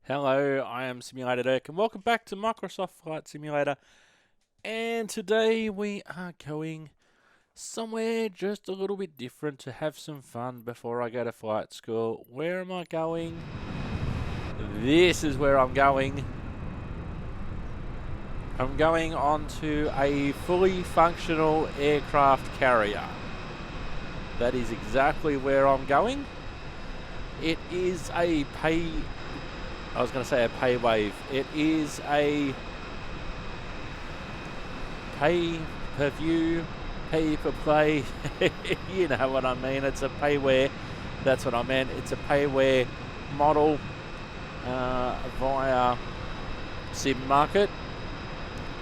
Hello, I am Simulated Erk and welcome back to Microsoft Flight Simulator. And today we are going somewhere just a little bit different to have some fun before I go to flight school. Where am I going? This is where I'm going. I'm going onto a fully functional aircraft carrier. That is exactly where I'm going. It is a pay wave. It is a pay-per-view, pay-per-play. You know what I mean. It's a payware. That's what I meant. It's a payware model via Sim Market,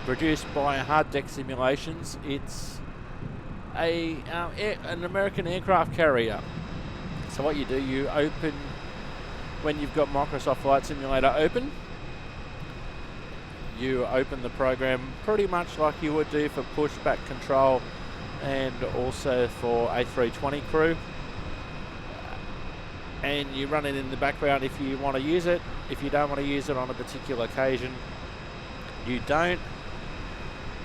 produced by Hard Deck Simulations. It's an American aircraft carrier. So what you do, you open. When you've got Microsoft Flight Simulator open, you open the program pretty much like you would do for pushback control and also for A320 crew. And you run it in the background if you want to use it. If you don't want to use it on a particular occasion, you don't.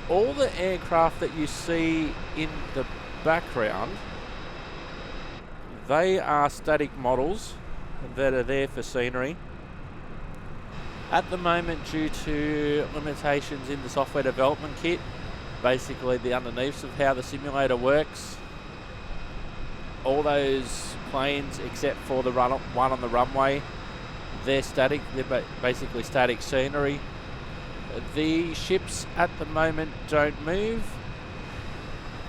All the aircraft that you see in the background, they are static models that are there for scenery. At the moment, due to limitations in the software development kit, basically the underneaths of how the simulator works, all those planes except for the one on the runway, they're static. They're basically static scenery. The ships at the moment don't move,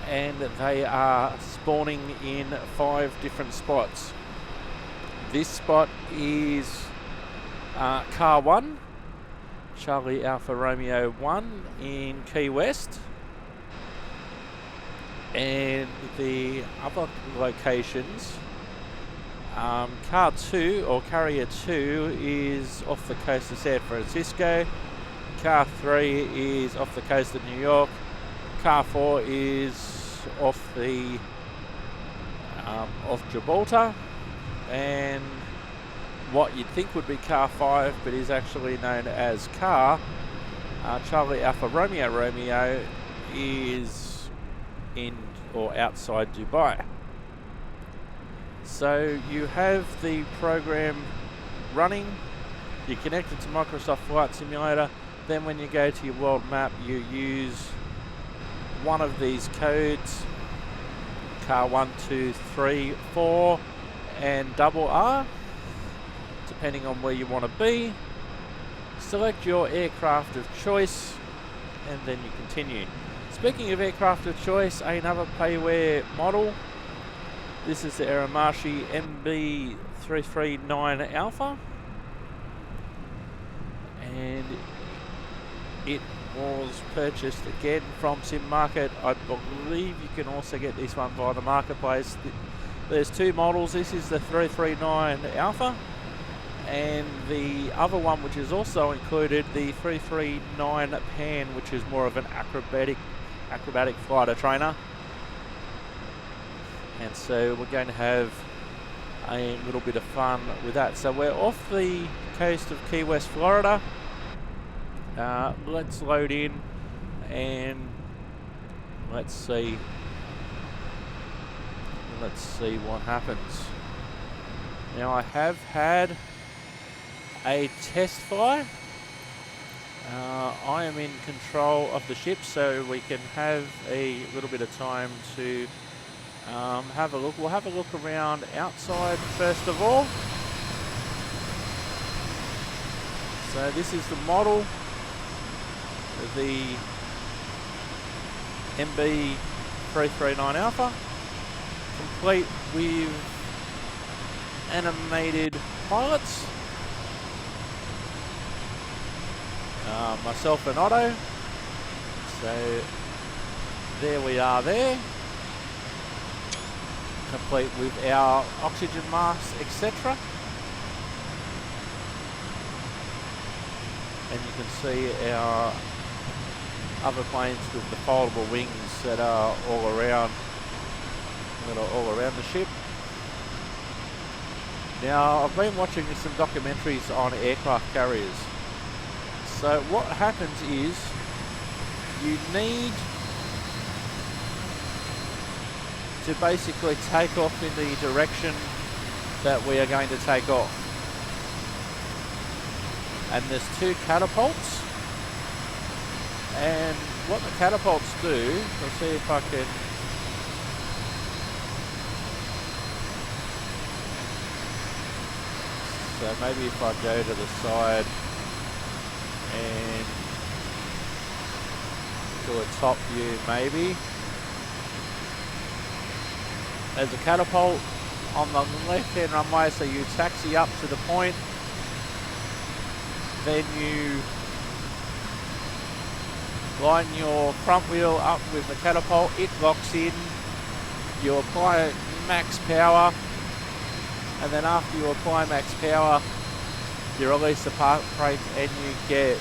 and they are spawning in 5 different spots. This spot is Car 1, Charlie Alpha Romeo 1 in Key West. And the other locations, Car 2 or Carrier 2 is off the coast of San Francisco. Car 3 is off the coast of New York. Car 4 is off the off Gibraltar. And what you'd think would be Car 5, but is actually known as Car Charlie Alpha Romeo is in or outside Dubai. So you have the program running, you connect it to Microsoft Flight Simulator, then when you go to your world map you use one of these codes, Car 1, 2, 3, 4 and double R, depending on where you want to be. Select your aircraft of choice and then you continue. Speaking of aircraft of choice, another payware model. This is the Aermacchi MB339 Alpha, and it was purchased again from Sim Market. I believe you can also get this one via the marketplace. There's 2 models. This is the 339 Alpha, and the other one, which is also included, the 339 Pan, which is more of an acrobatic fighter trainer. And so we're going to have a little bit of fun with that. So we're off the coast of Key West, Florida. Let's load in and let's see what happens. Now I have had a test fly. I am in control of the ship, so we can have a little bit of time to have a look. We'll have a look around outside first of all. So this is the model, the MB339 Alpha, complete with animated pilots, myself and Otto. So there we are there, complete with our oxygen masks, etc. And you can see our other planes with the foldable wings that are all around the ship. Now, I've been watching some documentaries on aircraft carriers. So what happens is you need to basically take off in the direction that we are going to take off. And there's two catapults. And what the catapults do, I'll see if I can... So maybe if I go to the side and to a top view maybe. There's a catapult on the left hand runway, so you taxi up to the point, then you line your front wheel up with the catapult, it locks in, you apply max power, and then after you apply max power, you release the park brake and you get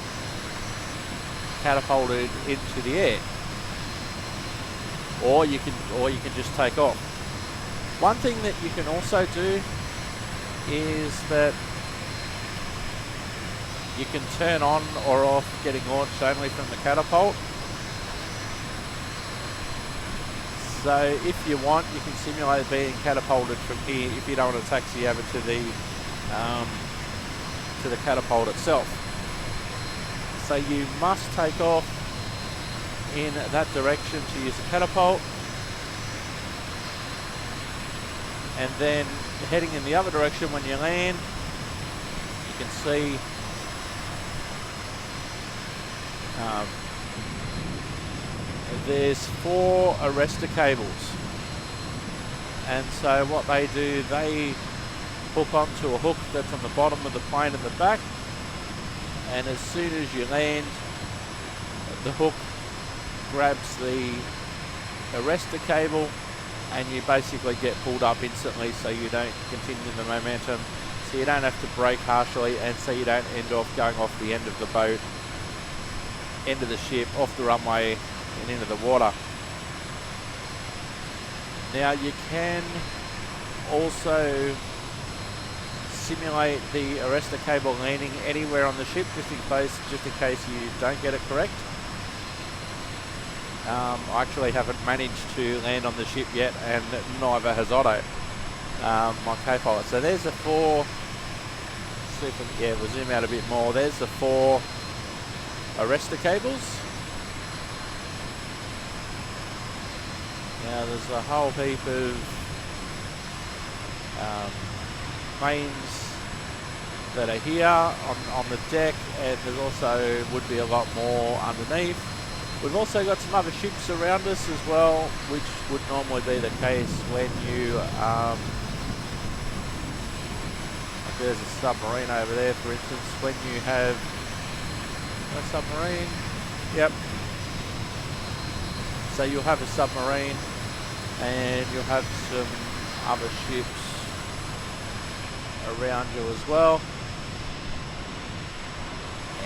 catapulted into the air. Or you can just take off. One thing that you can also do is that you can turn on or off getting launched only from the catapult. So if you want, you can simulate being catapulted from here if you don't want to taxi over to the catapult itself. So you must take off in that direction to use the catapult, and then heading in the other direction when you land, you can see there's 4 arrestor cables, and so what they do, they hook onto a hook that's on the bottom of the plane in the back, and as soon as you land, the hook grabs the arrestor cable and you basically get pulled up instantly, so you don't continue the momentum, so you don't have to brake harshly, and so you don't end off going off the end of the boat, end of the ship, off the runway and into the water. Now you can also simulate the arrestor cable landing anywhere on the ship, just in case you don't get it correct. I actually haven't managed to land on the ship yet, and neither has Otto, my co-pilot. So there's the 4. See if we'll zoom out a bit more. There's the 4 arrestor cables. Now there's a whole heap of planes that are here on the deck, and there's also would be a lot more underneath. We've also got some other ships around us as well, which would normally be the case when you like there's a submarine over there, for instance. When you have a submarine, yep, so you'll have a submarine and you'll have some other ships around you as well,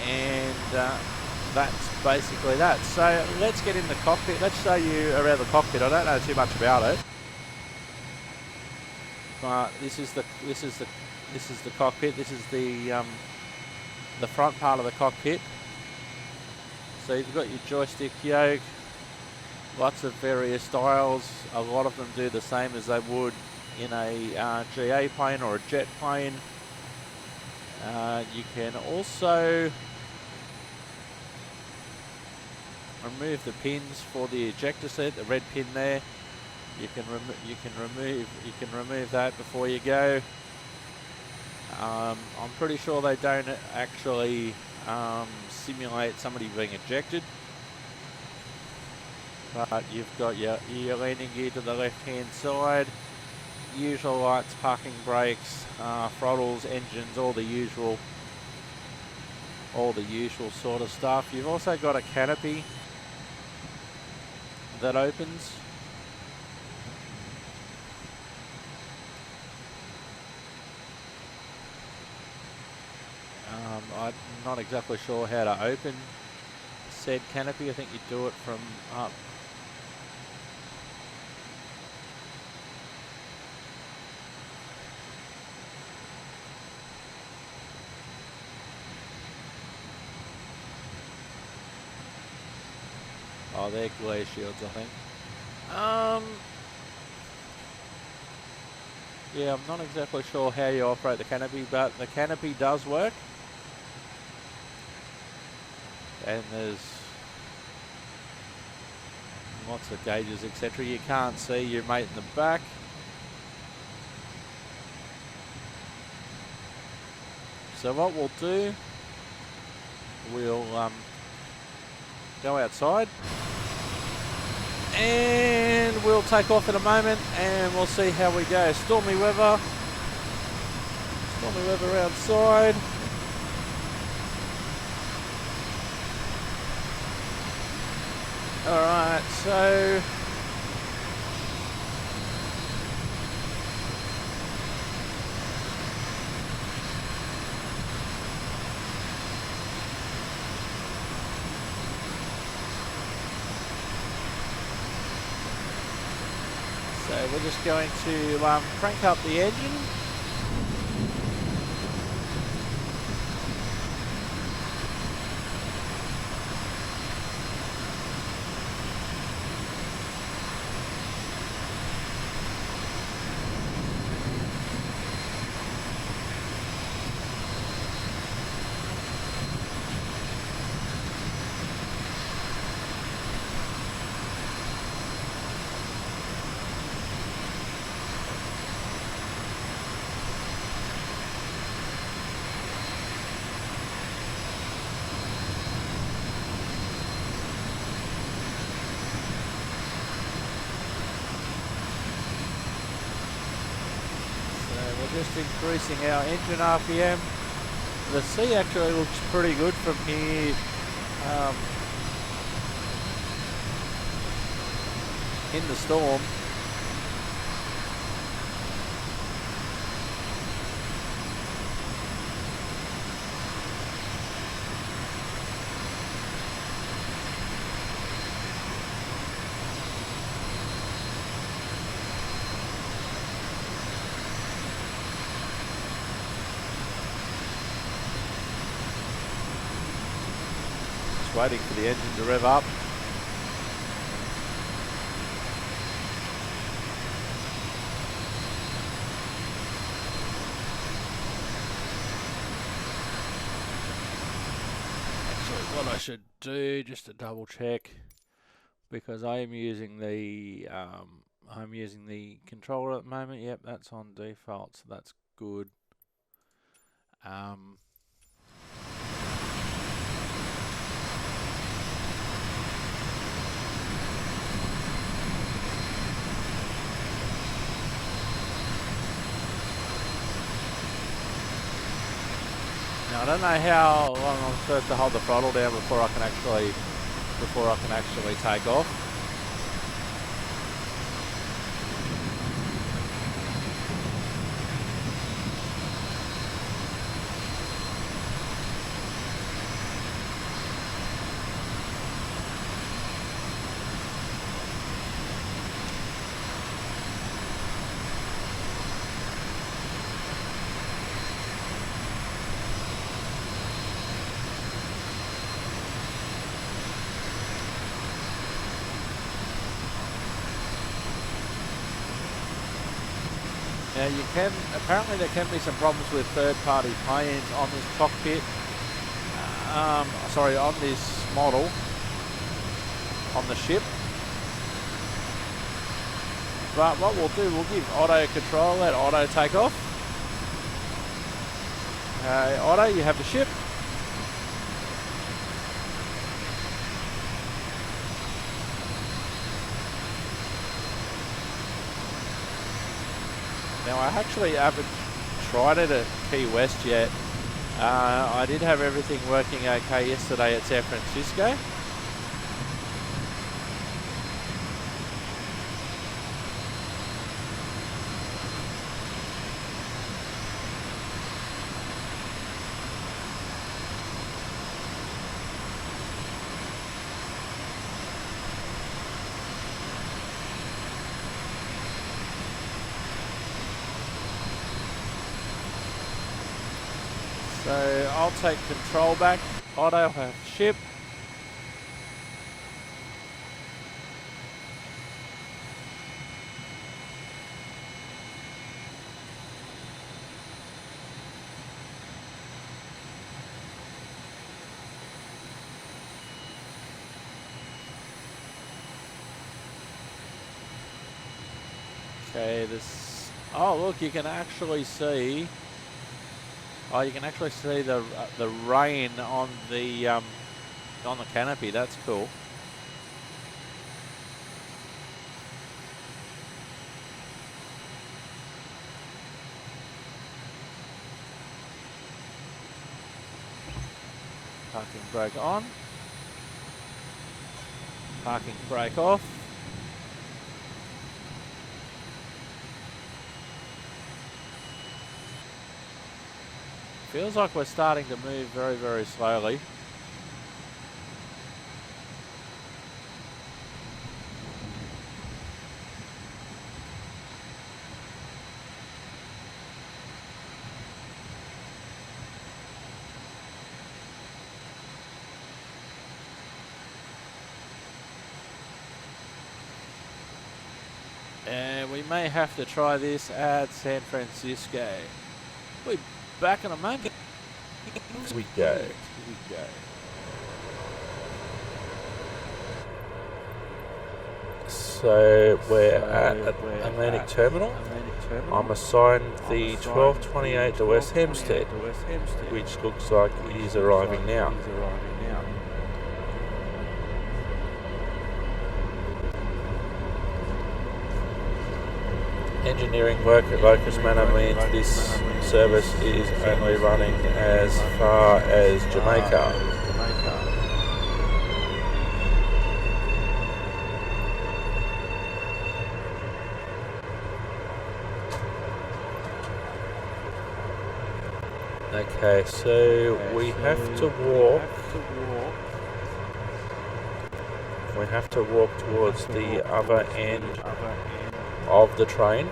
and that's basically that. So let's get in the cockpit. Let's show you around the cockpit. I don't know too much about it, but this is the cockpit. This is the front part of the cockpit. So you've got your joystick yoke, lots of various styles. A lot of them do the same as they would in a GA plane or a jet plane. You can also remove the pins for the ejector seat, the red pin there. You can remove that before you go. I'm pretty sure they don't actually simulate somebody being ejected, but you've got your landing gear to the left hand side, usual lights, parking brakes, throttles, engines, all the usual sort of stuff. You've also got a canopy that opens. I'm not exactly sure how to open said canopy. I think you do it from up. Oh, they're glare shields, I think. Yeah, I'm not exactly sure how you operate the canopy, but the canopy does work. And there's lots of gauges, etc. You can't see your mate in the back. So what we'll do, we'll go outside and we'll take off in a moment and we'll see how we go. Stormy weather outside. Alright, so we're just going to crank up the engine. Just increasing our engine RPM. The sea actually looks pretty good from here in the storm. Waiting for the engine to rev up. Actually, what I should do, just to double check, because I am using the controller at the moment. Yep, that's on default, so that's good. Now, I don't know how long I'm supposed to hold the throttle down before I can actually take off. Now apparently there can be some problems with third-party planes on this cockpit, on this model, on the ship. But what we'll do, we'll give auto control, let auto take off. Auto, you have the ship. Now, I actually haven't tried it at Key West yet. I did have everything working okay yesterday at San Francisco. So I'll take control back. Auto have ship. Okay, this. Oh, look, you can actually see. Oh, you can actually see the rain on the canopy. That's cool. Parking brake on. Parking brake off. Feels like we're starting to move very, very slowly. And we may have to try this at San Francisco. We're back in a moment. Here we go. So we're at Atlantic Terminal. I'm assigned the 1228 to West Hempstead, which looks like it is arriving now. Engineering work at Locust Manor means this service is only running as far as Jamaica. Okay, so we have to walk. We have to walk towards the other end of the train.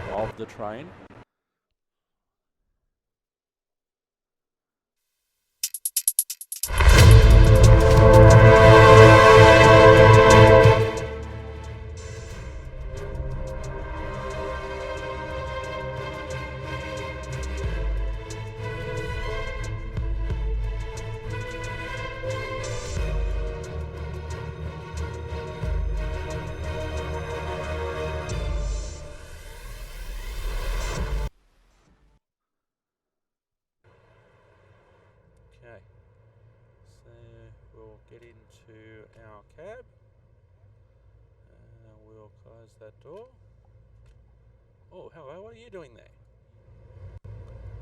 Okay, so we'll get into our cab. We'll close that door. Oh, hello, what are you doing there?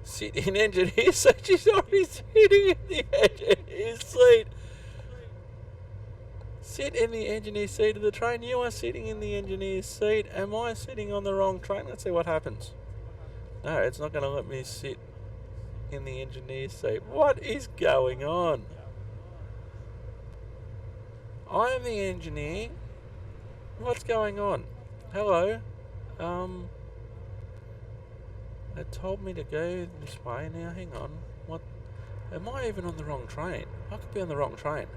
Sit in engineer seat. She's already sitting in the engineer seat. Sit in the engineer seat of the train. You are sitting in the engineer seat. Am I sitting on the wrong train? Let's see what happens. No, it's not going to let me sit in the engineer seat. What is going on? I am the engineer. What's going on? Hello. It told me to go this way. Now, hang on. What? Am I even on the wrong train? I could be on the wrong train.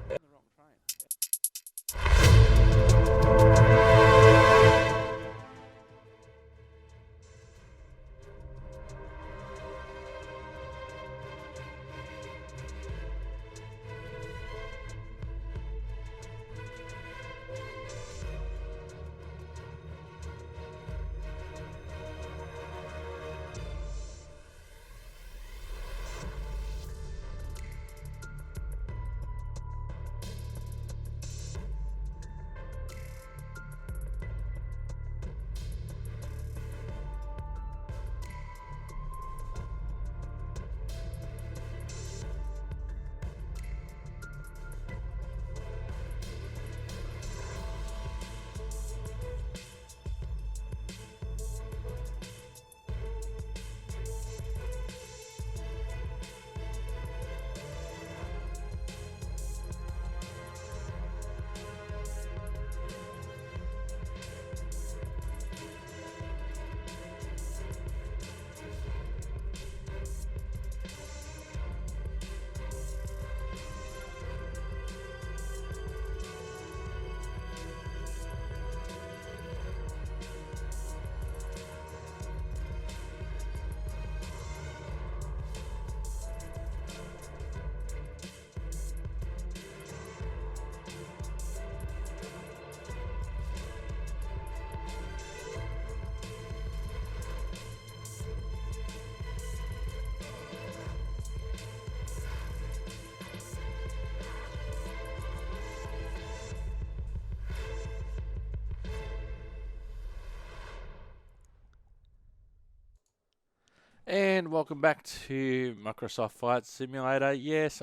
And welcome back to Microsoft Flight Simulator. Yes,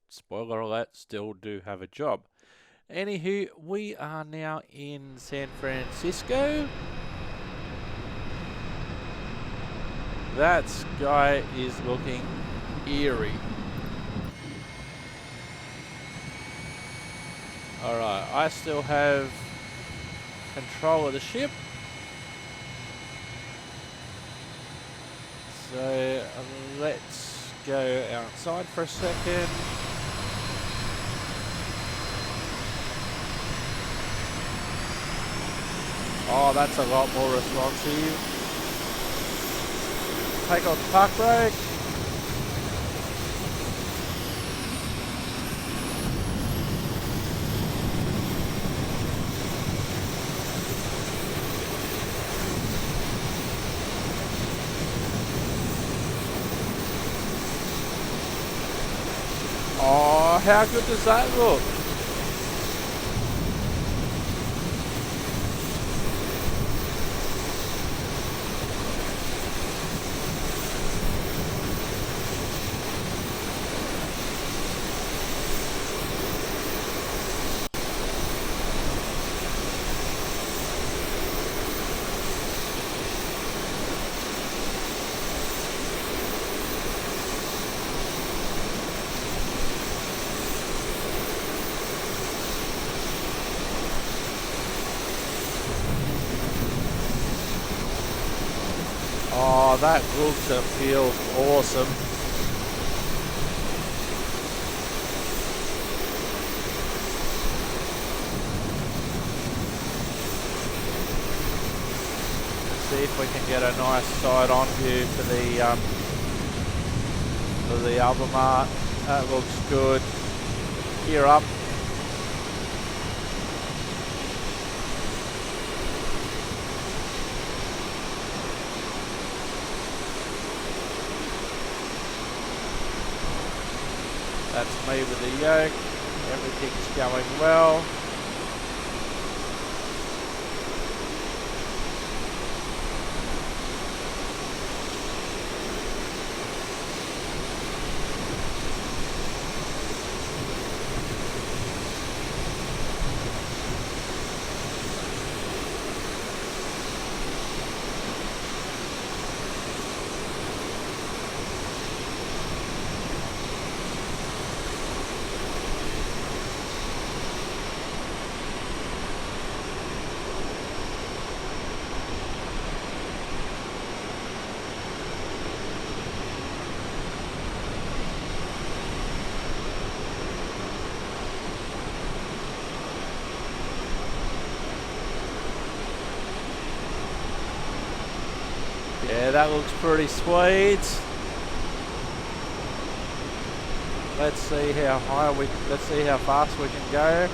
spoiler alert, still do have a job. Anywho, we are now in San Francisco. That sky is looking eerie. Alright, I still have control of the ship. So let's go outside for a second. Oh, that's a lot more responsive. Take off the park brake. Oh, how good does that look? Oh, that looks and feels awesome. Let's see if we can get a nice side on view for the album art. That looks good. Gear up. That's me with the yoke. Everything's going well. Yeah, that looks pretty sweet. Let's see how fast we can go.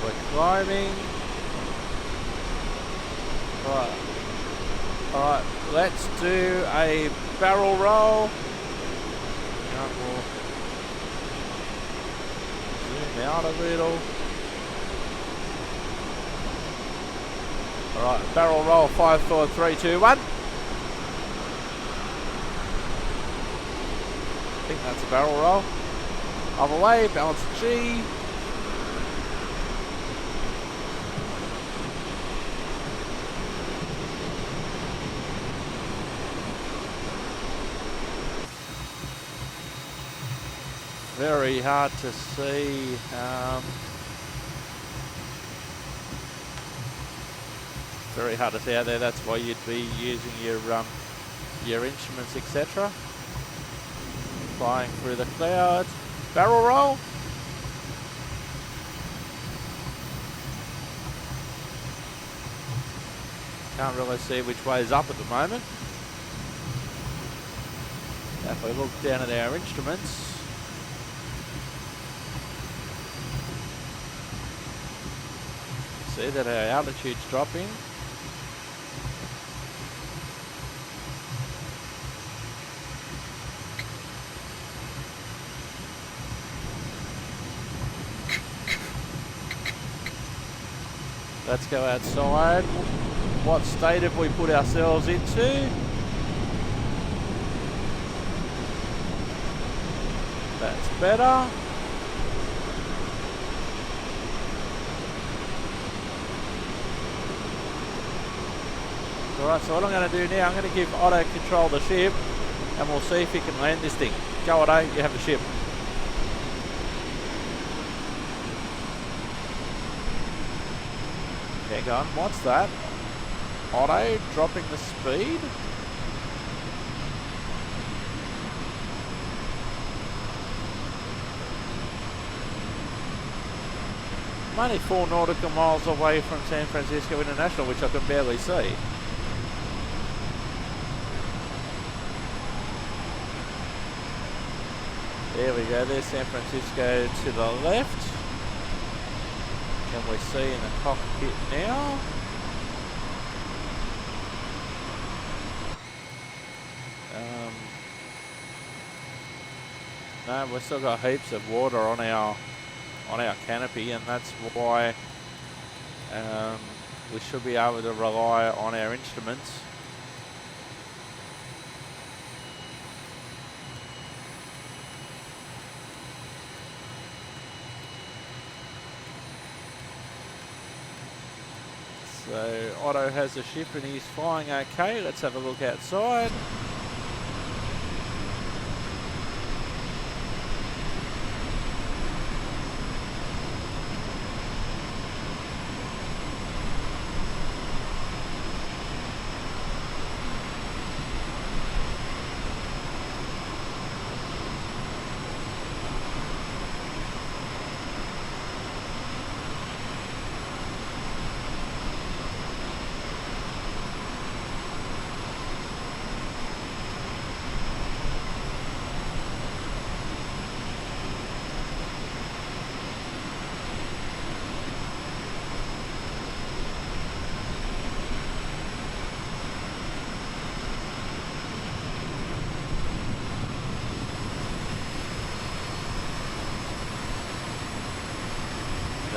We're climbing. Alright, let's do a barrel roll. We'll zoom out a little. Alright, barrel roll, 5, 4, 3, 2, 1. I think that's a barrel roll. Other way, balance G. Very hard to see. Very hard to see out there. That's why you'd be using your instruments, etc. Flying through the clouds. Barrel roll. Can't really see which way is up at the moment. If we look down at our instruments, see that our altitude's dropping. Let's go outside. What state have we put ourselves into? That's better. Alright, so what I'm going to do now, I'm going to give Otto control of the ship, and we'll see if he can land this thing. Go Otto, you have the ship. Hang on, what's that? Otto dropping the speed? I'm only 4 nautical miles away from San Francisco International, which I can barely see. There we go, there's San Francisco to the left. Can we see in the cockpit now? No, we've still got heaps of water on our canopy, and that's why we should be able to rely on our instruments. So Otto has the ship and he's flying okay. Let's have a look outside.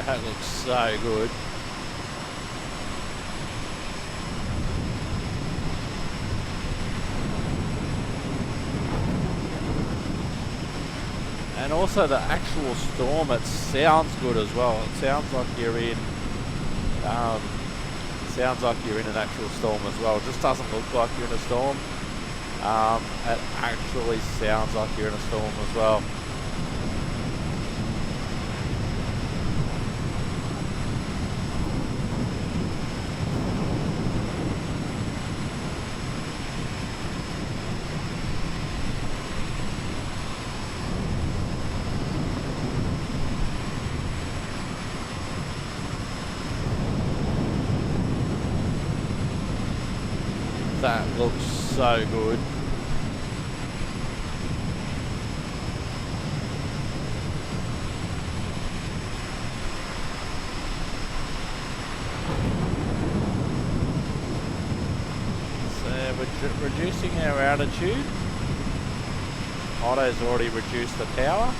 That looks so good. And also the actual storm, it sounds good as well. It sounds like you're in an actual storm as well. It just doesn't look like you're in a storm. It actually sounds like you're in a storm as well. That looks so good. So we're reducing our altitude. Otto's already reduced the power.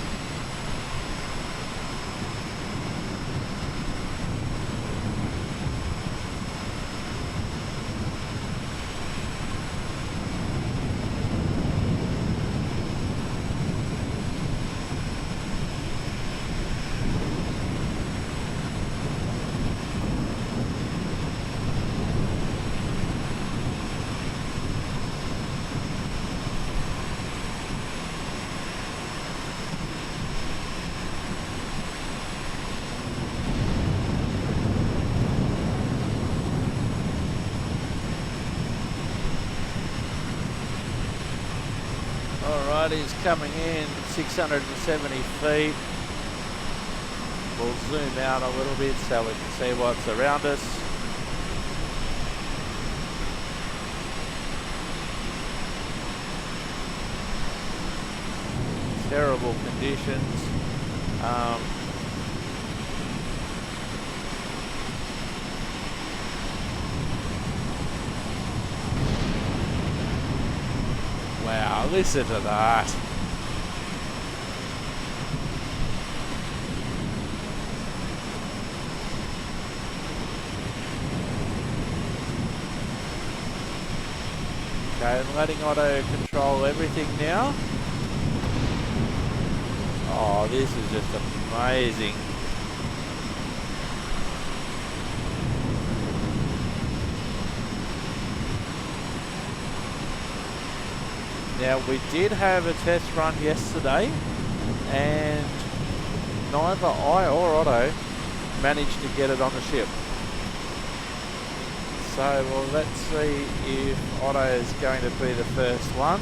He's coming in 670 feet. We'll zoom out a little bit so we can see what's around us. Terrible conditions. Wow, listen to that. Okay, I'm letting Otto control everything now. Oh, this is just amazing. Now, we did have a test run yesterday, and neither I or Otto managed to get it on the ship. So, well, let's see if Otto is going to be the first one.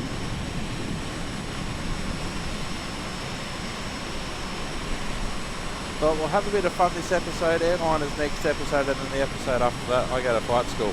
But we'll have a bit of fun this episode. Airliners next episode, and then the episode after that, I go to flight school.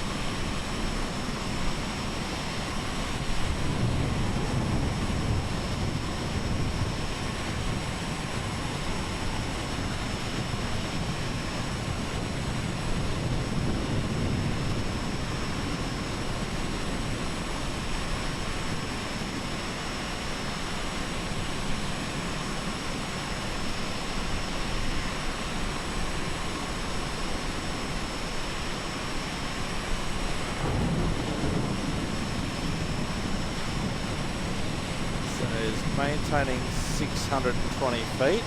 Maintaining 620 feet.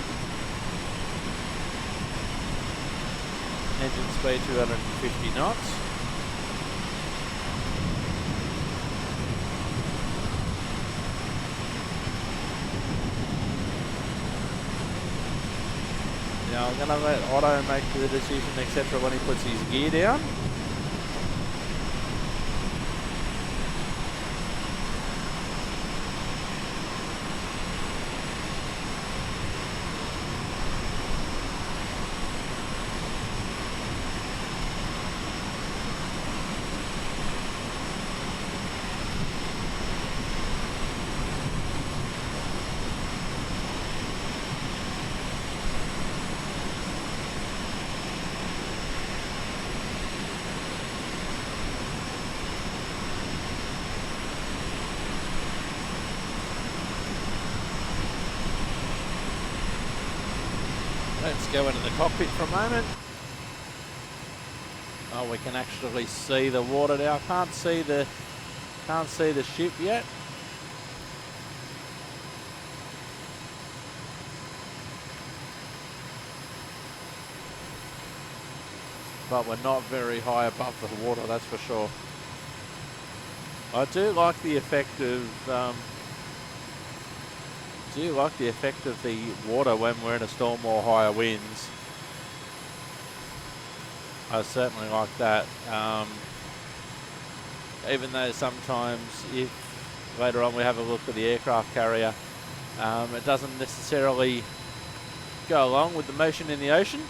Engine speed 250 knots. Now I'm going to let Otto make the decision, etc., when he puts his gear down. Let's go into the cockpit for a moment. Oh, we can actually see the water now. Can't see the ship yet. But we're not very high above the water, that's for sure. I do like the effect of the water when we're in a storm or higher winds. I certainly like that. Even though sometimes, if later on we have a look at the aircraft carrier, it doesn't necessarily go along with the motion in the ocean.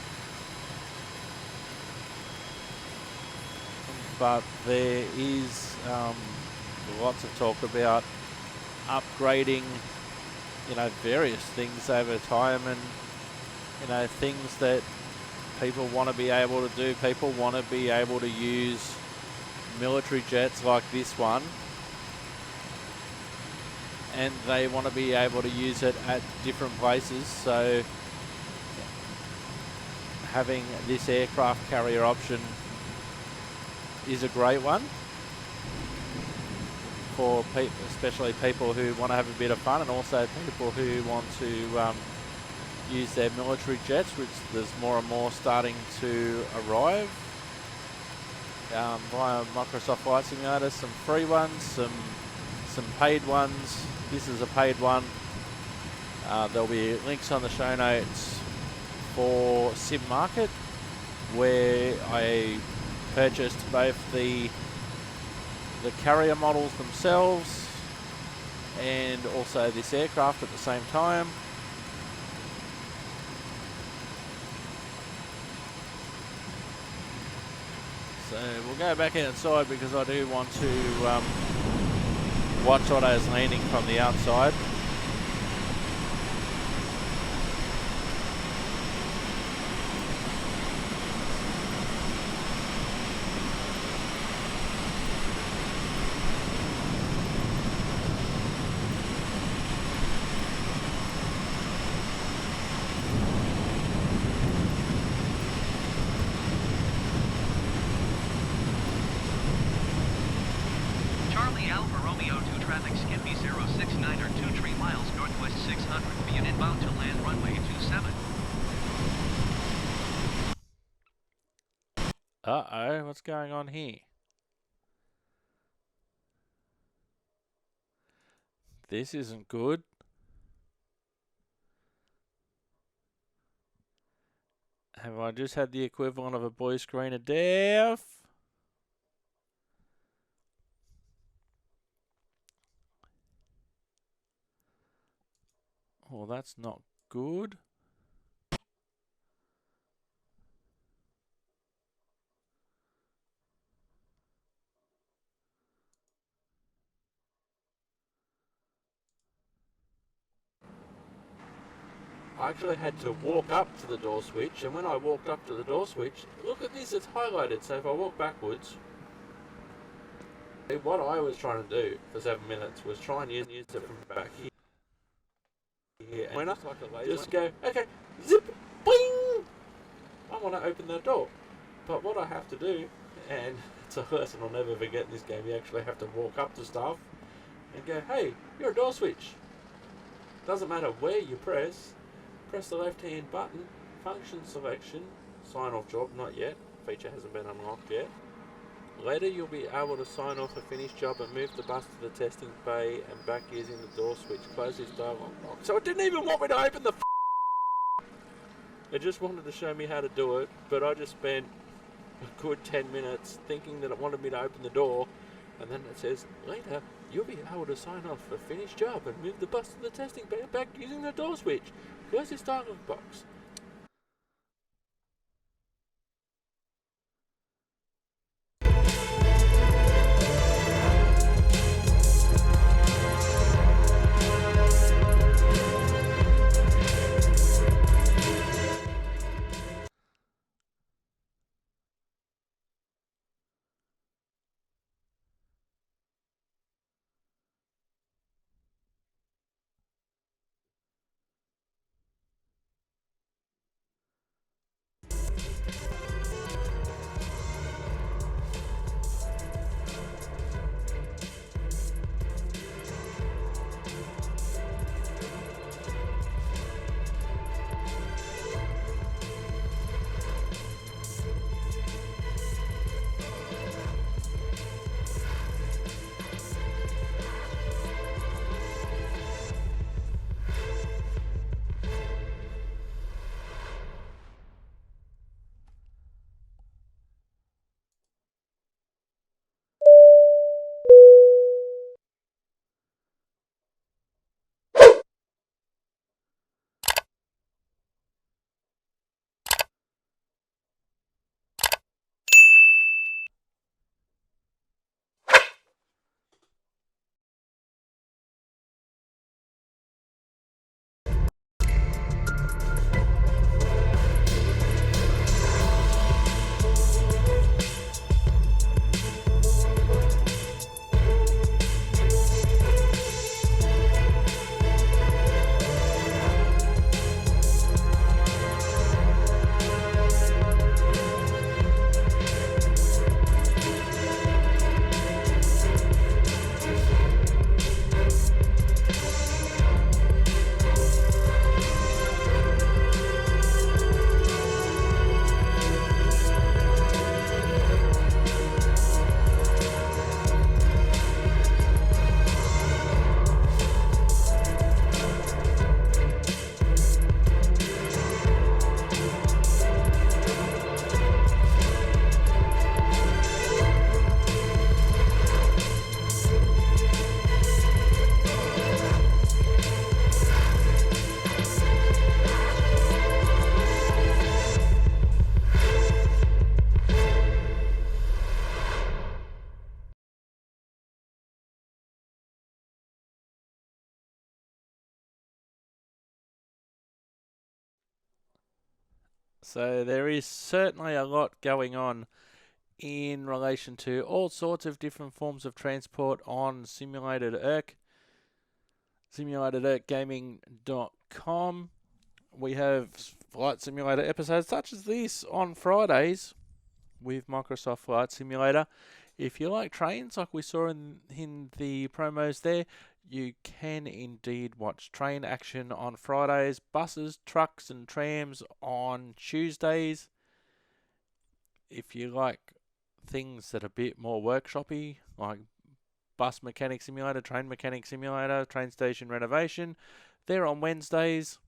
But there is lots of talk about upgrading, various things over time, and things that people want to be able to do. People want to be able to use military jets like this one, and they want to be able to use it at different places. So having this aircraft carrier option is a great one for people, especially people who want to have a bit of fun, and also people who want to use their military jets, which there's more and more starting to arrive via Microsoft Flight Simulator. Some free ones, some paid ones. This is a paid one. There'll be links on the show notes for Sim Market, where I purchased both the carrier models themselves and also this aircraft at the same time. So we'll go back outside because I do want to watch Otto's landing from the outside. Charlie Alpha for Romeo 2 traffic Skippy 069 or 23 miles northwest 600 be and inbound to land runway 27. Uh-oh, what's going on here? This isn't good. Have I just had the equivalent of a boy screen of death? Well, that's not good. I actually had to walk up to the door switch, and when I walked up to the door switch, look at this, it's highlighted. So if I walk backwards, what I was trying to do for 7 minutes was try and use it from back here. And when I just go, okay, zip, bling, I want to open the door. But what I have to do, and it's a lesson I'll never forget in this game, you actually have to walk up to stuff and go, hey, you're a door switch. Doesn't matter where you press the left hand button, function selection, sign off job, not yet, feature hasn't been unlocked yet. Later you'll be able to sign off a finished job and move the bus to the testing bay and back using the door switch. Close this dialog box. So it didn't even want me to open the it just wanted to show me how to do it, but I just spent a good 10 minutes thinking that it wanted me to open the door, and then it says, later you'll be able to sign off a finished job and move the bus to the testing bay and back using the door switch. Close this dialog box. So there is certainly a lot going on in relation to all sorts of different forms of transport on Simulated Erk, simulatederkgaming.com. We have Flight Simulator episodes such as this on Fridays with Microsoft Flight Simulator. If you like trains, like we saw in the promos there, you can indeed watch train action on Fridays, buses, trucks and trams on Tuesdays. If you like things that are a bit more workshoppy, like bus mechanic simulator, train mechanic simulator, train station renovation, they're on Wednesdays.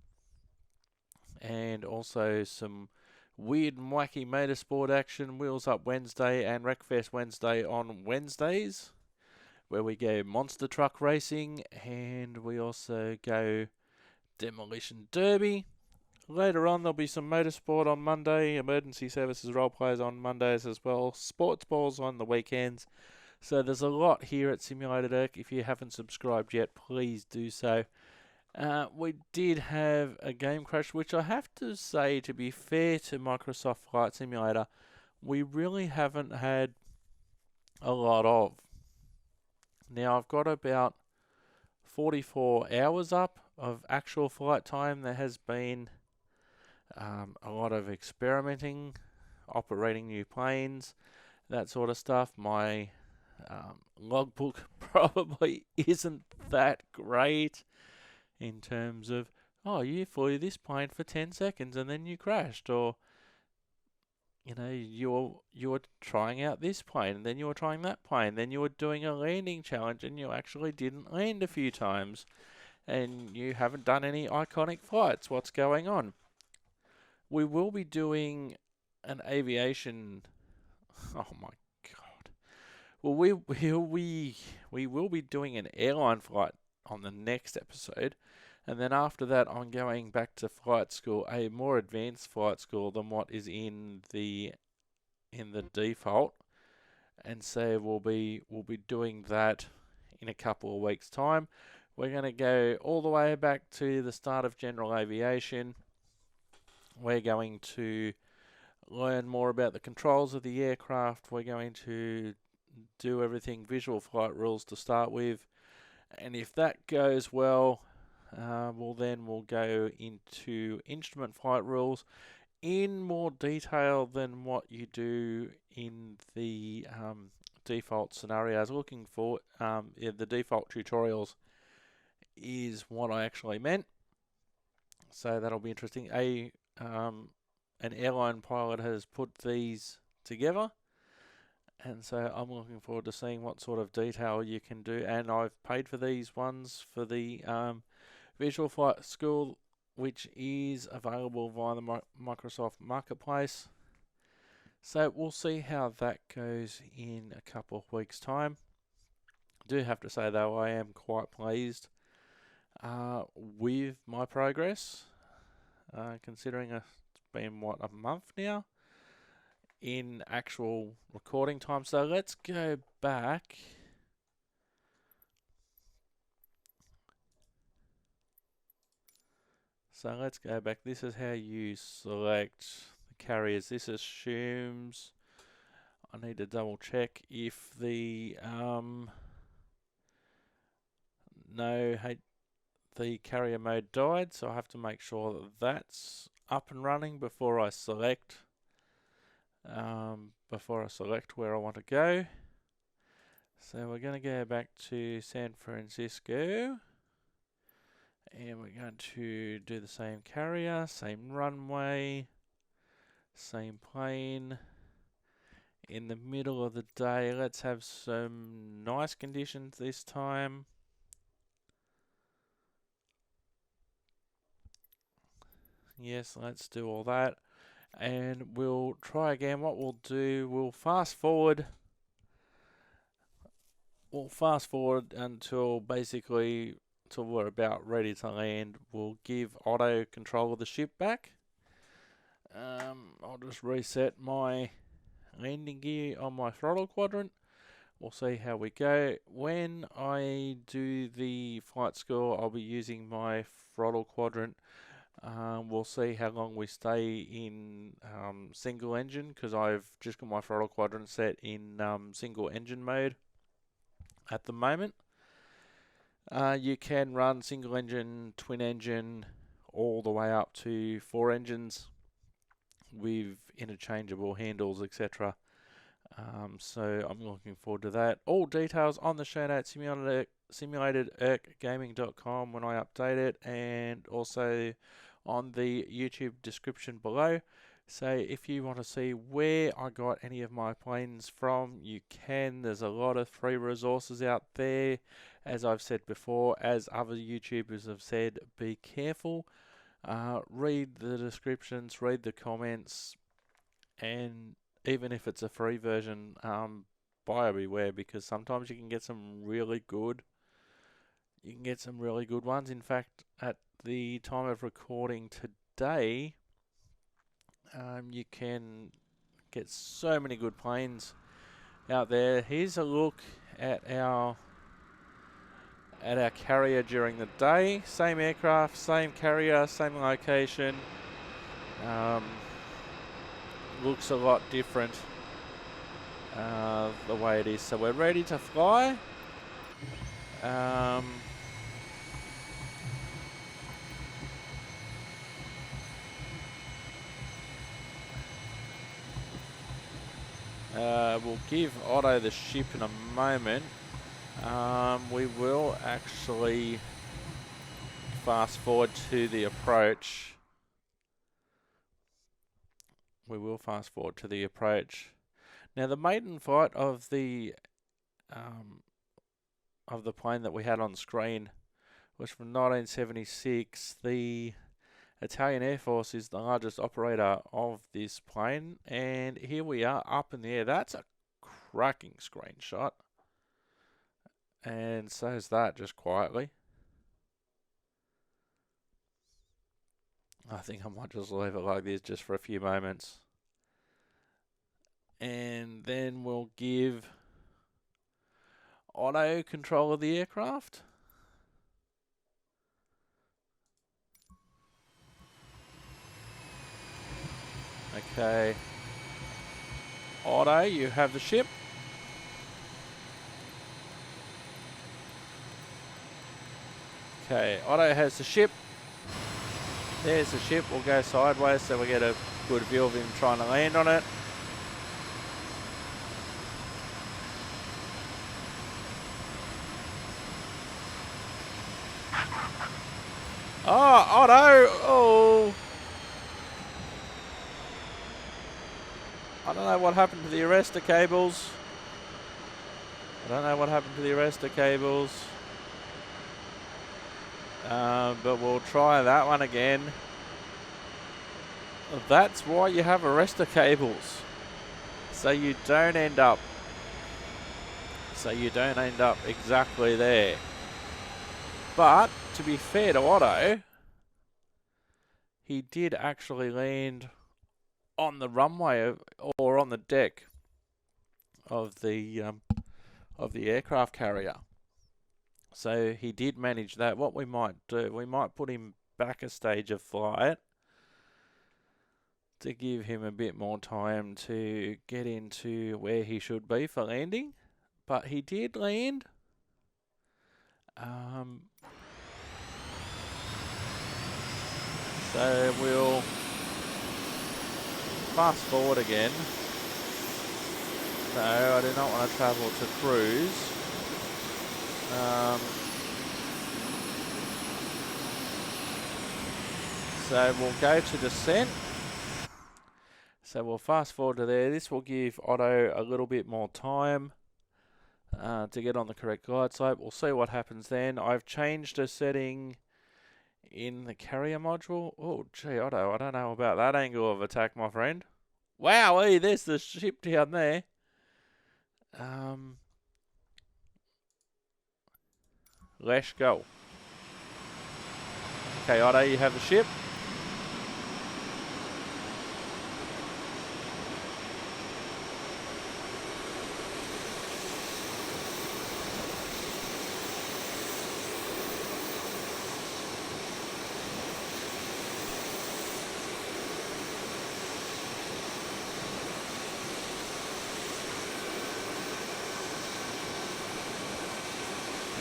And also some weird and wacky motorsport action, Wheels Up Wednesday and Wreckfest Wednesday on Wednesdays, where we go monster truck racing, and we also go demolition derby. Later on, there'll be some motorsport on Monday, emergency services role players on Mondays as well, sports balls on the weekends. So there's a lot here at Simulated Erk. If you haven't subscribed yet, please do so. We did have a game crash, which I have to say, to be fair to Microsoft Flight Simulator, we really haven't had a lot of. Now, I've got about 44 hours up of actual flight time. There has been a lot of experimenting, operating new planes, that sort of stuff. My logbook probably isn't that great in terms of, oh, you flew this plane for 10 seconds and then you crashed, or you know, you were trying out this plane and then you were trying that plane, then you were doing a landing challenge and you actually didn't land a few times, and you haven't done any iconic flights. What's going on? We will be doing an aviation. Oh my god! Well, we will be doing an airline flight on the next episode, and then after that I'm going back to flight school, a more advanced flight school than what is in the default, and so we'll be doing that in a couple of weeks' time. We're going to go all the way back to the start of general aviation. We're going to learn more about the controls of the aircraft. We're going to do everything visual flight rules to start with. And if that goes well, we'll go into instrument flight rules in more detail than what you do in the default scenarios. Looking for the default tutorials is what I actually meant. So that'll be interesting. An airline pilot has put these together, and so I'm looking forward to seeing what sort of detail you can do. And I've paid for these ones for the Visual Flight School, which is available via the Microsoft Marketplace. So we'll see how that goes in a couple of weeks' time. I do have to say though, I am quite pleased with my progress, considering it's been a month now in actual recording time. So let's go back. This is how you select the carriers. This assumes, I need to double check if the the carrier mode died, so I have to make sure that that's up and running before I select where I want to go. So we're going to go back to San Francisco, and we're going to do the same carrier, same runway, same plane. In the middle of the day, let's have some nice conditions this time. Yes, let's do all that, and we'll try again. What we'll do, we'll fast forward until we're about ready to land. We'll give auto control of the ship back. I'll just reset my landing gear on my throttle quadrant. We'll see how we go. When I do the flight school, I'll be using my throttle quadrant. We'll see how long we stay in single engine, because I've just got my throttle quadrant set in single engine mode at the moment. You can run single engine, twin engine, all the way up to 4 engines with interchangeable handles, etc. So I'm looking forward to that. All details on the show notes, simulatedgaming.com when I update it, and also on the YouTube description below. So if you want to see where I got any of my planes from, you can. There's a lot of free resources out there. As I've said before, as other YouTubers have said, be careful. Read the descriptions, read the comments, and even if it's a free version, buyer beware, because sometimes you can get some really good ones. In fact, at the time of recording today, you can get so many good planes out there. Here's a look at our carrier during the day. Same aircraft, same carrier, same location. Looks a lot different the way it is. So we're ready to fly. We'll give Otto the ship in a moment. We will actually fast forward to the approach. Now, the maiden flight of the plane that we had on screen was from 1976. The Italian Air Force is the largest operator of this plane, and here we are up in the air. That's a cracking screenshot, and so is that, just quietly. I think I might just leave it like this just for a few moments, and then we'll give Otto control of the aircraft. Okay, Otto, you have the ship. Okay, Otto has the ship. There's the ship. We'll go sideways so we get a good view of him trying to land on it. Oh, Otto! Oh! I don't know what happened to the arrestor cables. But we'll try that one again. That's why you have arrestor cables. So you don't end up exactly there. But to be fair to Otto, he did actually land on the runway or on the deck of the aircraft carrier. So he did manage that. What we might do, we might put him back a stage of flight to give him a bit more time to get into where he should be for landing. But he did land. So we'll fast forward again. No, I do not want to travel to cruise. So we'll go to descent. So we'll fast forward to there. This will give Otto a little bit more time to get on the correct glide slope. We'll see what happens then. I've changed a setting in the carrier module. Oh, gee, Otto, I don't know about that angle of attack, my friend. Wowee, there's the ship down there. Let's go. Okay, Otto, you have the ship.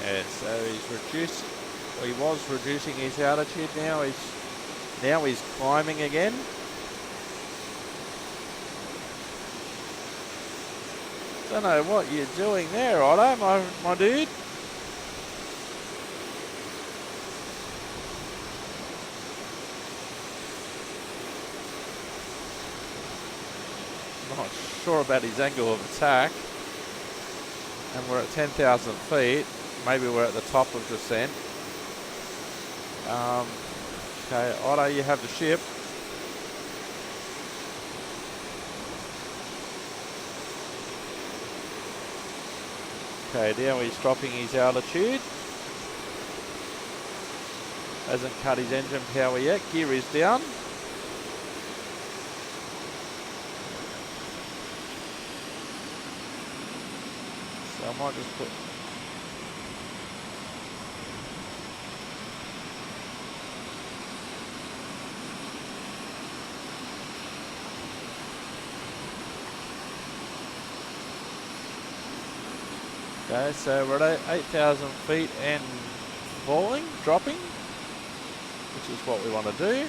Yeah, so he was reducing his altitude. Now he's climbing again. Don't know what you're doing there, Otto, my dude. Not sure about his angle of attack. And we're at 10,000 feet. Maybe we're at the top of descent. Okay, Otto, you have the ship. Okay, now he's dropping his altitude. Hasn't cut his engine power yet. Gear is down. So I might just put... Okay, so we're at 8,000 feet and falling, dropping, which is what we want to do.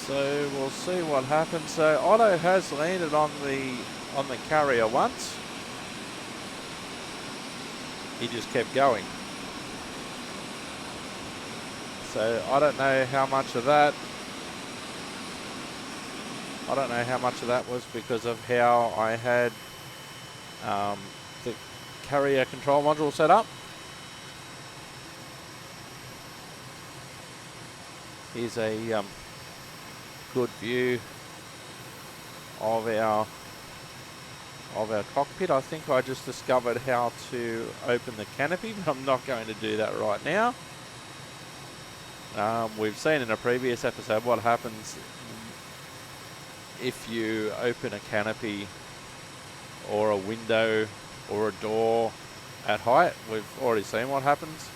So we'll see what happens. So Otto has landed on the carrier once. He just kept going. So I don't know how much of that. I don't know how much of that was because of how I had the carrier control module set up. Here's a good view of our cockpit. I think I just discovered how to open the canopy, but I'm not going to do that right now. We've seen in a previous episode what happens if you open a canopy or a window or a door at height. We've already seen what happens.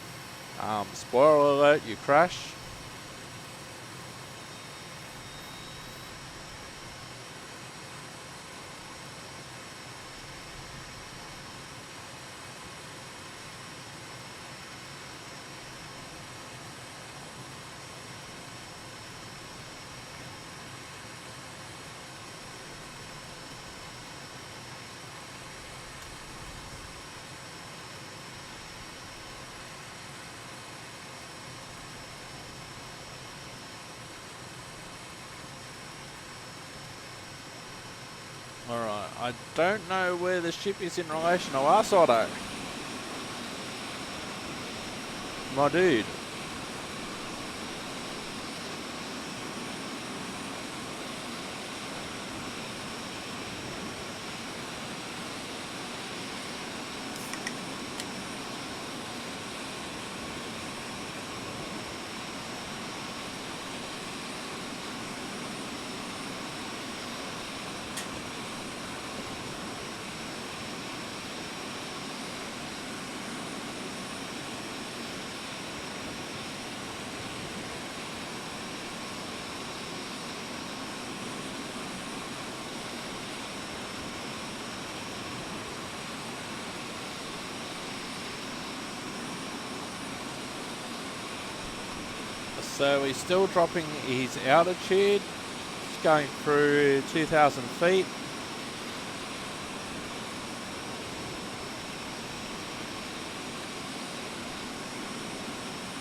Spoiler alert, you crash. Alright, I don't know where the ship is in relation to us, Otto. My dude. So he's still dropping his altitude. It's going through 2,000 feet.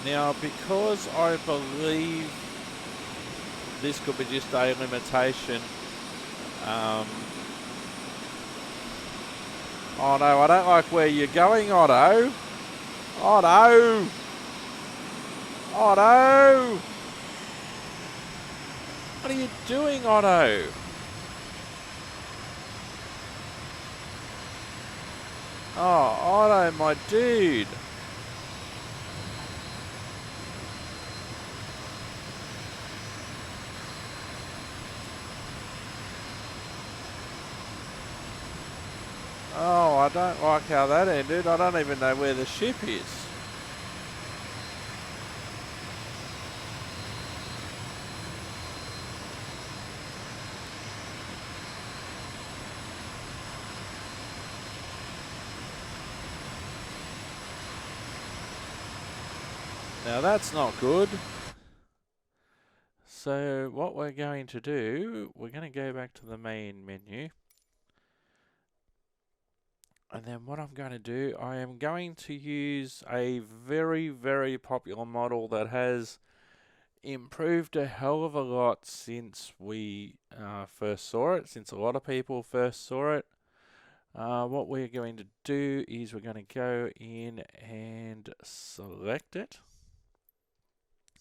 Now, because I believe this could be just a limitation. Oh no, I don't like where you're going, Otto. Otto! Otto! What are you doing, Otto? Oh, Otto, my dude. Oh, I don't like how that ended. I don't even know where the ship is. Now that's not good. So what we're going to do, we're going to go back to the main menu. And then what I'm going to do, I am going to use a very, very popular model that has improved a hell of a lot since we first saw it, since a lot of people first saw it. What we're going to do is we're going to go in and select it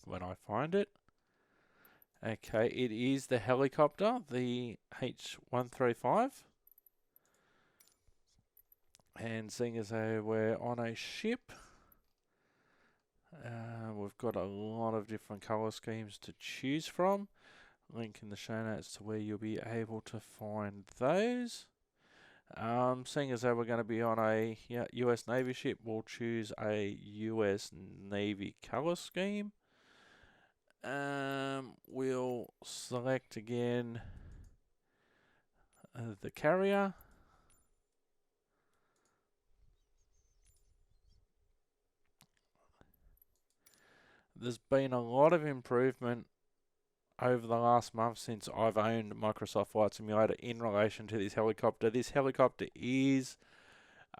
when I find it. Okay, it is the helicopter, the H-135. And seeing as though we're on a ship, we've got a lot of different colour schemes to choose from. Link in the show notes to where you'll be able to find those. Seeing as though we're going to be on a US Navy ship, we'll choose a US Navy colour scheme. We'll select again the carrier. There's been a lot of improvement over the last month since I've owned Microsoft Flight Simulator in relation to this helicopter. This helicopter is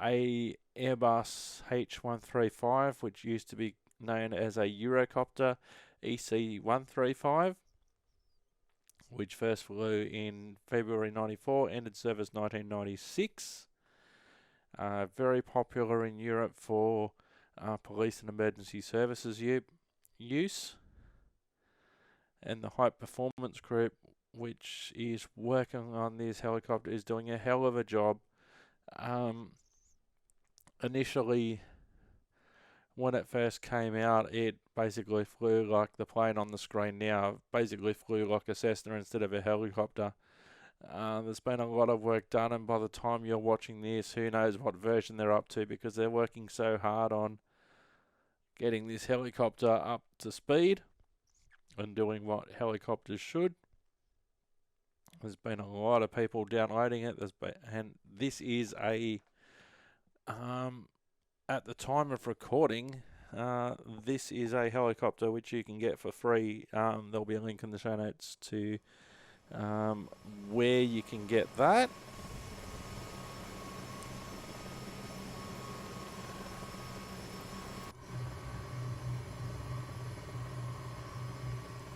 a Airbus H-135, which used to be known as a Eurocopter EC-135, which first flew in February 94, ended service 1996. Very popular in Europe for police and emergency services use. And the High Performance Group, which is working on this helicopter, is doing a hell of a job. Initially, when it first came out, it basically flew like the plane on the screen now. It basically flew like a Cessna instead of a helicopter. There's been a lot of work done, and by the time you're watching this, who knows what version they're up to, because they're working so hard on getting this helicopter up to speed and doing what helicopters should. There's been a lot of people downloading it. And this is a at the time of recording, this is a helicopter which you can get for free. There'll be a link in the show notes to where you can get that.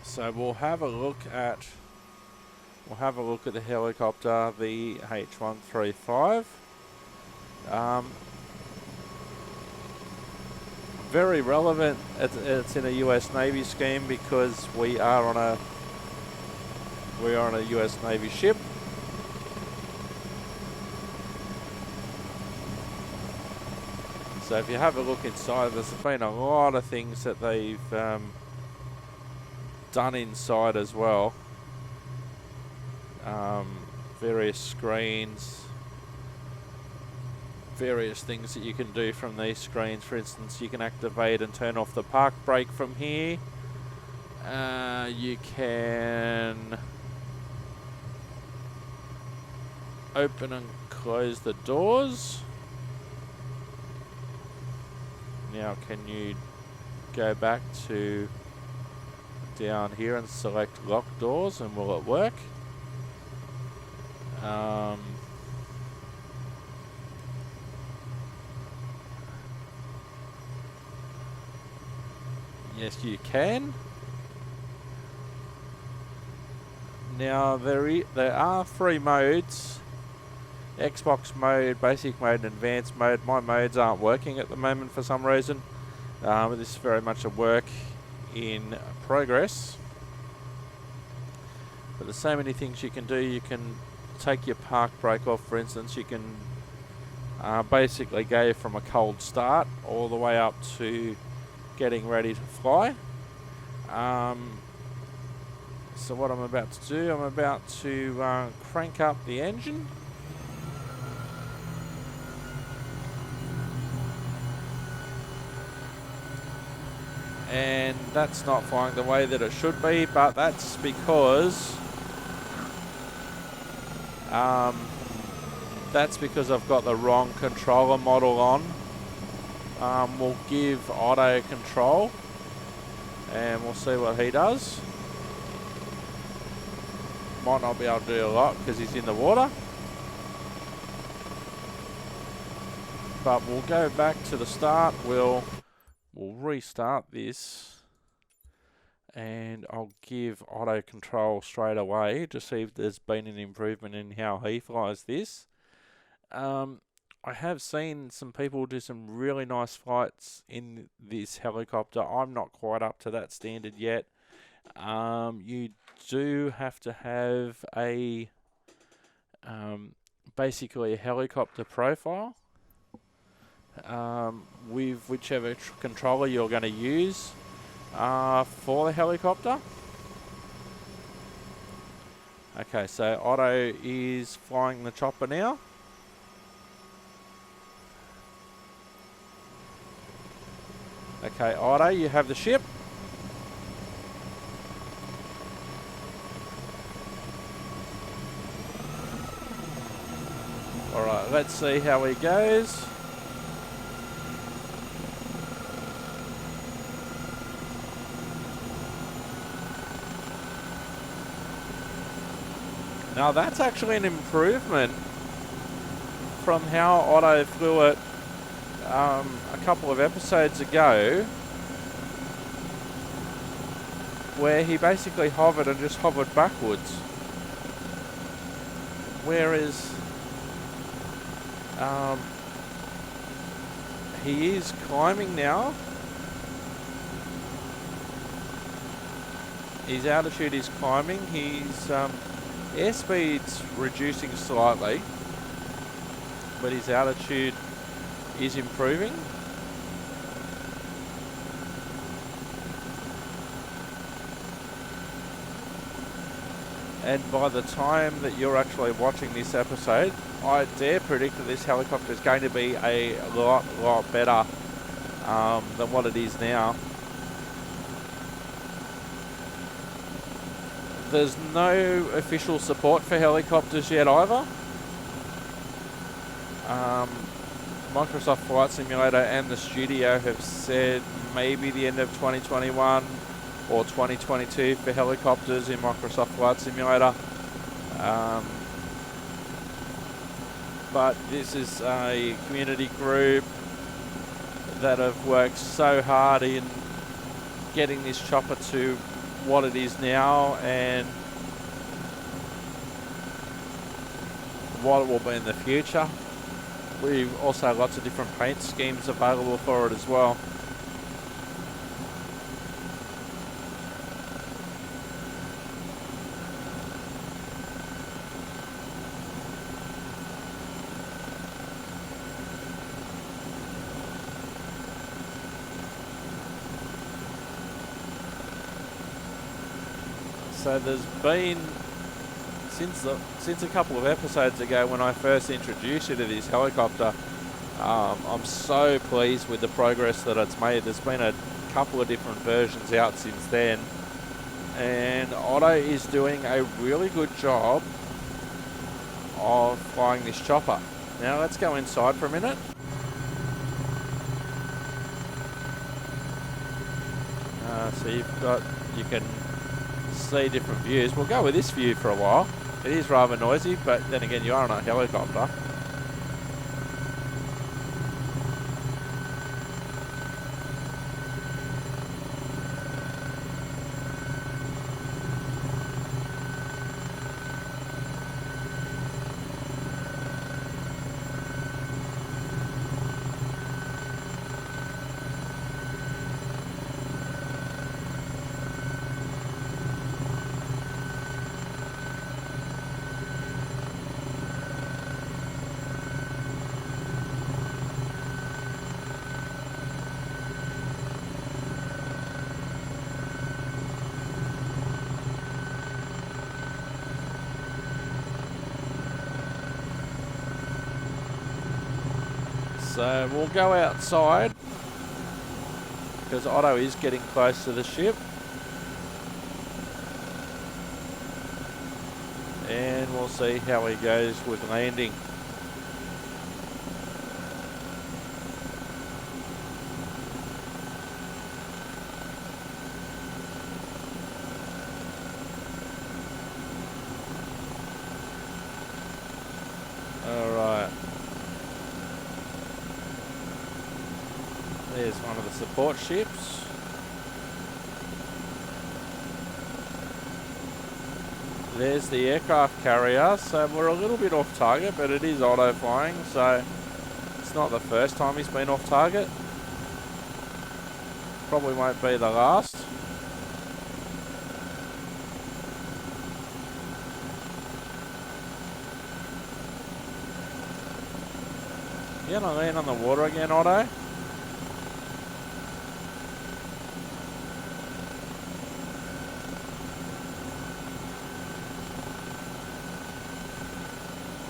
So we'll have a look at the helicopter, the H-135. Very relevant. It's in a US Navy scheme because we are on a US Navy ship. So if you have a look inside, there's been a lot of things that they've done inside as well. Various screens, various things that you can do from these screens. For instance, you can activate and turn off the park brake from here. You can open and close the doors. Now can you go back to down here and select lock doors, and will it work? Yes, you can. Now there are 3 modes: Xbox mode, basic mode, and advanced mode. My modes aren't working at the moment for some reason. This is very much a work in progress. But there's so many things you can do. You can take your park brake off, for instance. You can basically go from a cold start all the way up to getting ready to fly. So what I'm about to do, I'm about to crank up the engine. And that's not flying the way that it should be, but that's because I've got the wrong controller model on. We'll give auto control and we'll see what he does. Might not be able to do a lot because he's in the water. But we'll go back to the start. We'll restart this. And I'll give auto control straight away to see if there's been an improvement in how he flies this. I have seen some people do some really nice flights in this helicopter. I'm not quite up to that standard yet. You do have to have a basically a helicopter profile with whichever controller you're going to use for the helicopter. Okay, so Otto is flying the chopper now. Okay, Otto, you have the ship. Alright, let's see how he goes. Now that's actually an improvement from how Otto flew it a couple of episodes ago, where he basically hovered and just hovered backwards. Whereas he is climbing now. His altitude is climbing. His airspeed's reducing slightly, but his altitude is improving. And by the time that you're actually watching this episode, I dare predict that this helicopter is going to be a lot better than what it is now. There's no official support for helicopters yet either. Microsoft Flight Simulator and the studio have said maybe the end of 2021 or 2022 for helicopters in Microsoft Flight Simulator. But this is a community group that have worked so hard in getting this chopper to what it is now and what it will be in the future. We've also lots of different paint schemes available for it as well. So there's been, since a couple of episodes ago when I first introduced you to this helicopter, I'm so pleased with the progress that it's made. There's been a couple of different versions out since then, and Otto is doing a really good job of flying this chopper. Now let's go inside for a minute. So you can see different views. We'll go with this view for a while. It is rather noisy, but then again, you are on a helicopter. So we'll go outside because Otto is getting close to the ship. And we'll see how he goes with landing. There's one of the support ships. There's the aircraft carrier. So we're a little bit off target, but it is auto flying, so it's not the first time he's been off target. Probably won't be the last. You gonna land on the water again, Otto?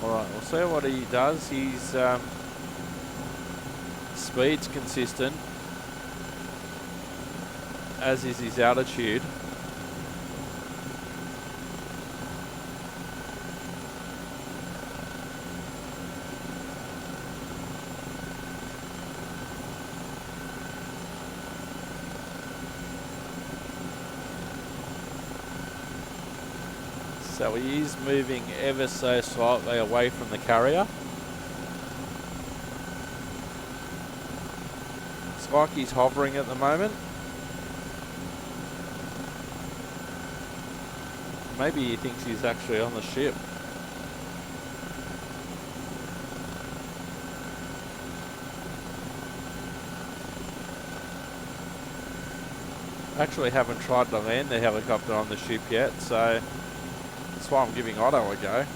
Alright, we'll see what he does. His speed's consistent, as is his altitude. So he is moving ever so slightly away from the carrier. It's like he's hovering at the moment. Maybe he thinks he's actually on the ship. Actually haven't tried to land the helicopter on the ship yet, so that's why I'm giving Otto a go.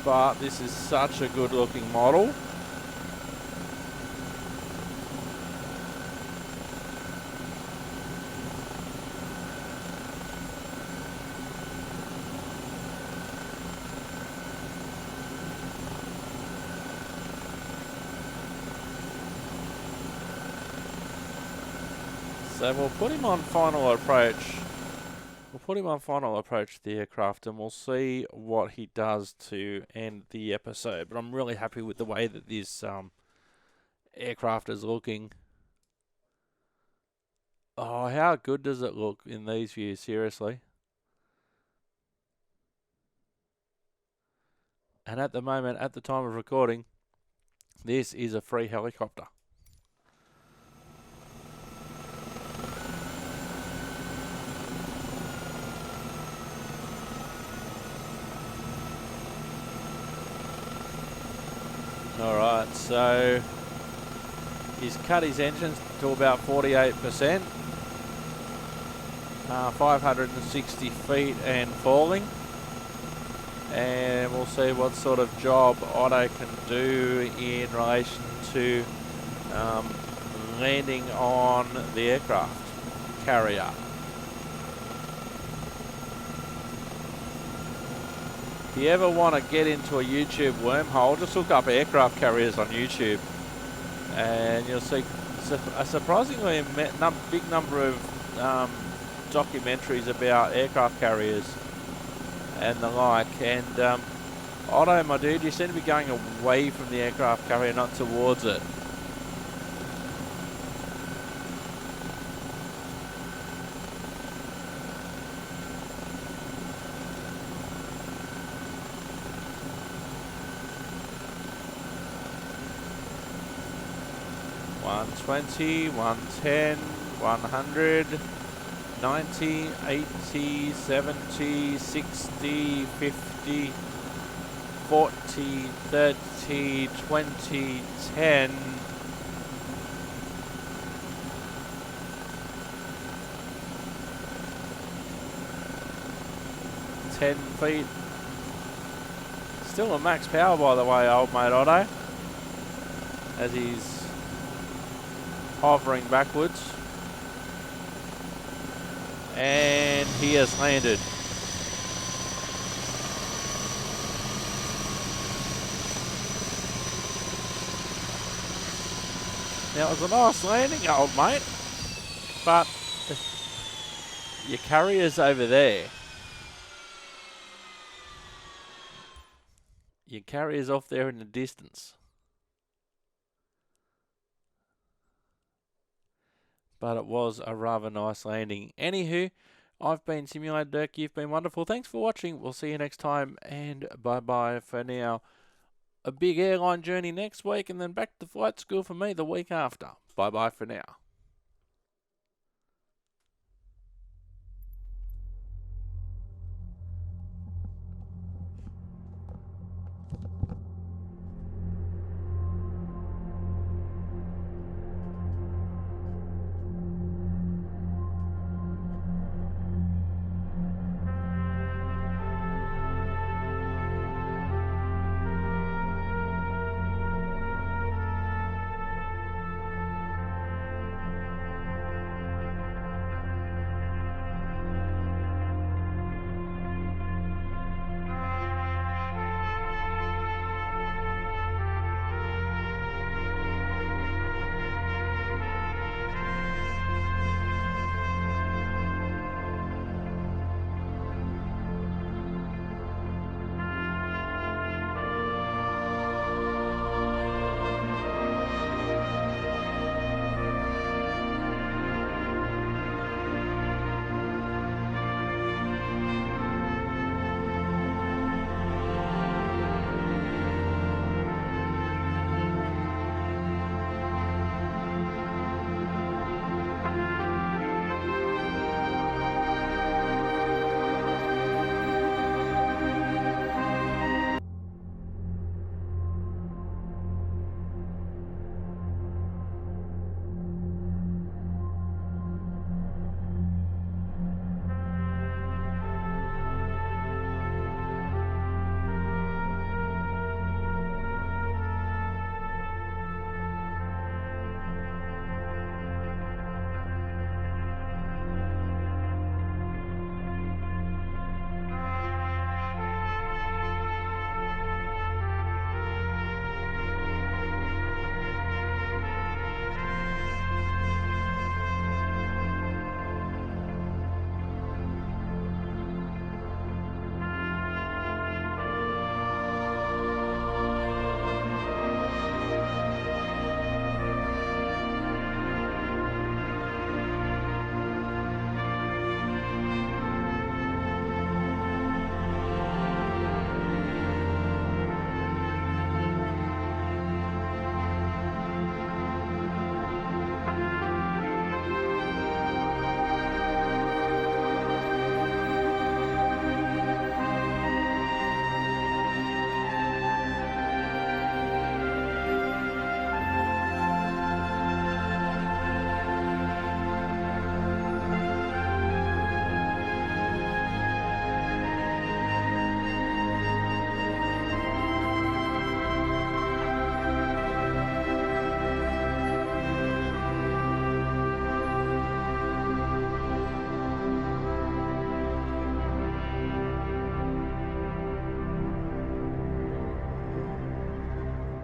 But this is such a good looking model. So we'll put him on final approach. We'll put him on final approach to the aircraft and we'll see what he does to end the episode. But I'm really happy with the way that this aircraft is looking. Oh, how good does it look in these views, seriously. And at the moment, at the time of recording, this is a free helicopter. Alright, so he's cut his engines to about 48%, 560 feet and falling, and we'll see what sort of job Otto can do in relation to landing on the aircraft carrier. If you ever want to get into a YouTube wormhole, just look up aircraft carriers on YouTube and you'll see a surprisingly big number of documentaries about aircraft carriers and the like. And Otto, my dude, you seem to be going away from the aircraft carrier, not towards it. $120, $110, $100, $90, $80, $70, $60, $50, $40, $30, $20, $10. $10 feet. Still a max power, by the way, old mate Otto, as he's hovering backwards. And he has landed. Now, it was a nice landing, old mate, but your carrier's over there. Your carrier's off there in the distance. But it was a rather nice landing. Anywho, I've been Simulator Dirk. You've been wonderful. Thanks for watching. We'll see you next time, and bye-bye for now. A big airline journey next week, and then back to flight school for me the week after. Bye-bye for now.